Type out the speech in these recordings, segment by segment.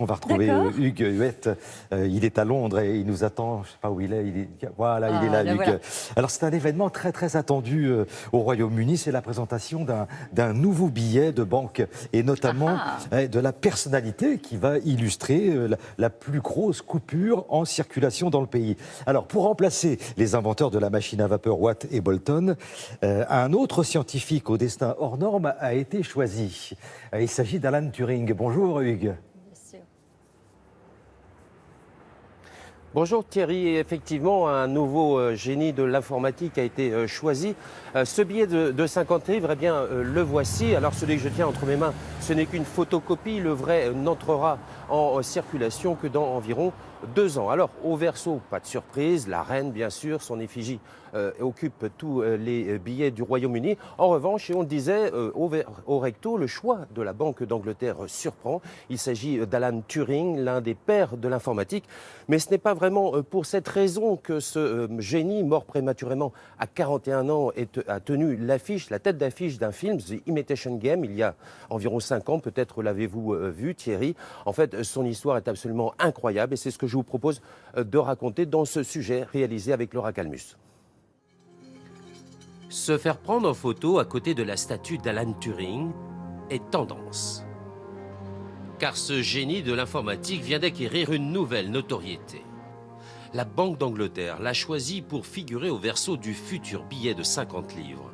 On va retrouver Hugues Huette. Il est à Londres et il nous attend. Je ne sais pas où il est. Voilà, il est là, Hugues. Voilà. Alors, c'est un événement très, très attendu au Royaume-Uni. C'est la présentation d'un nouveau billet de banque et notamment de la personnalité qui va illustrer la plus grosse coupure en circulation dans le pays. Alors, pour remplacer les inventeurs de la machine à vapeur Watt et Bolton, un autre scientifique au destin hors norme a été choisi. Il s'agit d'Alan Turing. Bonjour, Hugues. Bonjour Thierry, et effectivement un nouveau génie de l'informatique a été choisi. Ce billet de 50 livres, eh bien le voici. Alors celui que je tiens entre mes mains, ce n'est qu'une photocopie, le vrai n'entrera en circulation que dans environ 2 ans. Alors au verso, pas de surprise, la reine bien sûr, son effigie occupe tous les billets du Royaume-Uni. En revanche, et on le disait, au recto, le choix de la Banque d'Angleterre surprend. Il s'agit d'Alan Turing, l'un des pères de l'informatique. Mais ce n'est pas vraiment pour cette raison que ce génie, mort prématurément à 41 ans, a tenu la tête d'affiche d'un film, The Imitation Game, il y a environ 5 ans. Peut-être l'avez-vous vu, Thierry. En fait, son histoire est absolument incroyable et c'est ce que je vous propose de raconter dans ce sujet réalisé avec Laura Calmus. Se faire prendre en photo à côté de la statue d'Alan Turing est tendance. Car ce génie de l'informatique vient d'acquérir une nouvelle notoriété. La Banque d'Angleterre l'a choisi pour figurer au verso du futur billet de 50 livres.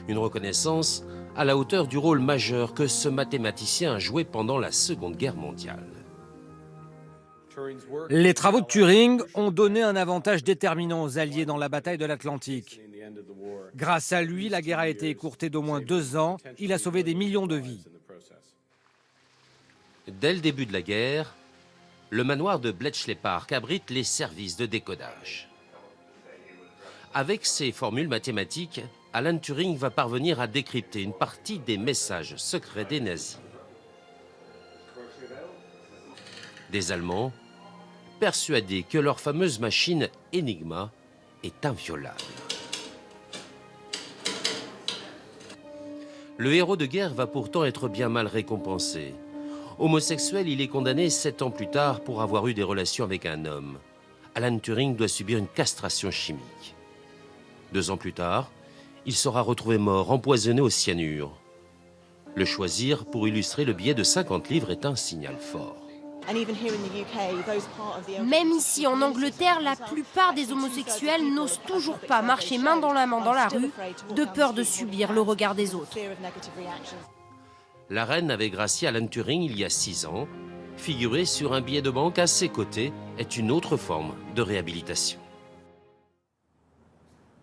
Une reconnaissance à la hauteur du rôle majeur que ce mathématicien a joué pendant la Seconde Guerre mondiale. Les travaux de Turing ont donné un avantage déterminant aux Alliés dans la bataille de l'Atlantique. Grâce à lui, la guerre a été écourtée d'au moins 2 ans. Il a sauvé des millions de vies. Dès le début de la guerre, le manoir de Bletchley Park abrite les services de décodage. Avec ses formules mathématiques, Alan Turing va parvenir à décrypter une partie des messages secrets des nazis. Des Allemands persuadés que leur fameuse machine Enigma est inviolable. Le héros de guerre va pourtant être bien mal récompensé. Homosexuel, il est condamné 7 ans plus tard pour avoir eu des relations avec un homme. Alan Turing doit subir une castration chimique. 2 ans plus tard, il sera retrouvé mort, empoisonné au cyanure. Le choisir pour illustrer le billet de 50 livres est un signal fort. Même ici, en Angleterre, la plupart des homosexuels n'osent toujours pas marcher main dans la rue, de peur de subir le regard des autres. La reine avait gracié Alan Turing il y a 6 ans. Figurer sur un billet de banque à ses côtés est une autre forme de réhabilitation.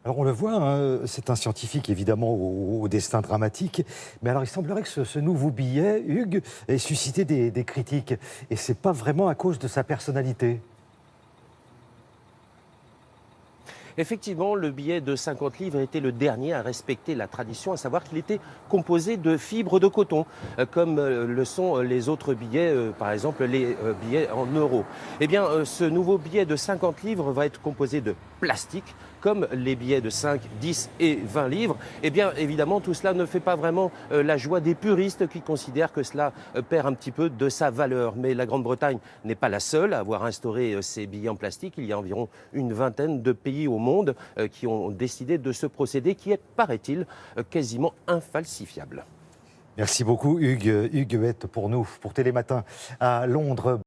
Alors on le voit, hein, c'est un scientifique évidemment au destin dramatique, mais alors il semblerait que ce nouveau billet, Hugues, ait suscité des critiques, et c'est pas vraiment à cause de sa personnalité. Effectivement, le billet de 50 livres était le dernier à respecter la tradition, à savoir qu'il était composé de fibres de coton, comme le sont les autres billets, par exemple les billets en euros. Eh bien, ce nouveau billet de 50 livres va être composé de plastique, comme les billets de 5, 10 et 20 livres. Eh bien, évidemment, tout cela ne fait pas vraiment la joie des puristes qui considèrent que cela perd un petit peu de sa valeur. Mais la Grande-Bretagne n'est pas la seule à avoir instauré ces billets en plastique. Il y a environ une vingtaine de pays au monde qui ont décidé de ce procédé qui est, paraît-il, quasiment infalsifiable. Merci beaucoup Hugues Huette pour nous, pour Télématin à Londres.